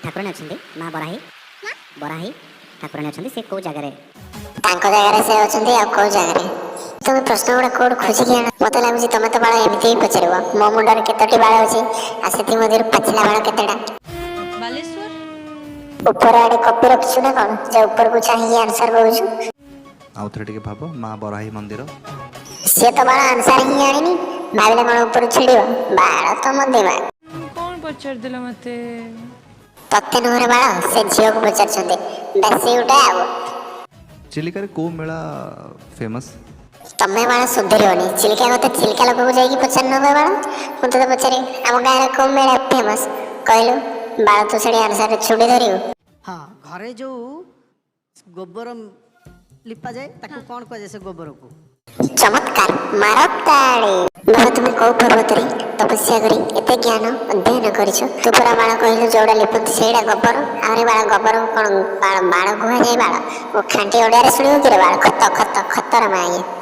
ଠାକୁରାଣୀ ଅଛନ୍ତି ମା ବରାହୀ ବରାହୀ ଠାକୁରାଣୀ ଅଛନ୍ତି ସେ କୋଉ ଜାଗାରେ? ତାଙ୍କ ଜାଗାରେ ସେ ଅଛନ୍ତି ଆଉ କୋଉ ଜାଗାରେ? ତମେ ପ୍ରଶ୍ନ ଗୁଡ଼ା କୋଉଠୁ ଖୋଜିକି ଆଣ? ମତେ ଲାଗୁଛି ତମେ ତ ବାଳ ଏମିତି ହିଁ ପଚାରିବ। ମୋ ମୁଣ୍ଡରେ କେତୋଟି ବାଳ ଅଛି ଆଉ ସେଥିମଧ୍ୟରୁ ପାଚିଲା ବାଳ କେତେଟା? ବାଲେଶ୍ୱର ଉପର ଆଡେ କପି ରଖିଛୁ ନା କଣ ଯେ ଉପରକୁ ଚାହିଁକି ଆନ୍ସର କହୁଛୁ? ଆଉ ଥରେ ଟିକେ ଭାବ ମା ବରାହୀ ମନ୍ଦିର। ସିଏ ତ ବାଳ ଆନ୍ସର ହିଁ ଆଣିନି, ଭାବିଲେ କଣ ଉପରୁ ଛିଡ଼ିବ? ବାଳ ତମ ଦିମାଗ। କଣ ପଚାରିଦେଲ ମତେ? ତତେ ନୁହଁରେ ବାଳ, ସେ ଝିଅକୁ ପଚାରିଛନ୍ତି। ବେଶୀ ଗୋଟେ ଆଉ ଚିଲିକାରେ କୋଉ ମେଳା ଫେମସ୍? ତମେ ବାଳ ସୁଧରିବନି। ଚିଲିକା କଥା ଚିଲିକା ଲୋକକୁ ଯାଇକି ପଚାରି ନବ ବାଳ। ମୁଁ ତତେ ପଚାରି ଆମ ଗାଁରେ କୋଉ ମେଳା ଫେମସ୍ କହିଲୁ? ବାଳ ତୁ ସେଠି ଆନ୍ସରରେ ଛୁଡ଼ି ଧରିବୁ। ହଁ, ଘରେ ଯୋଉ ଗୋବର ଲିପାଯାଏ ତାକୁ କ'ଣ କୁହାଯାଏ? ସେ ଗୋବରକୁ ଚମତ୍କାର, ମାର ତାଳି। ବାଳ ତୁମେ କୋଉ ପର୍ବତରେ ତପସ୍ୟା କରି ଏତେ ଜ୍ଞାନ ଅଧ୍ୟୟନ କରିଛ? ତୁ ପରା ବାଳ କହିଲୁ ଯୋଉଟା ଲିପନ୍ତି ସେଇଟା ଗୋବର। ଆହୁରି ବାଳ ଗୋବରକୁ କ'ଣ ବାଳ କୁହାଯାଏ? ବାଳ ଓ ଖାଣ୍ଟି ଓଡ଼ିଆରେ ଶୁଣିବୁ କିରେ ବାଳ? ଖତ ଖତ ଖତର ମା ଇଏ।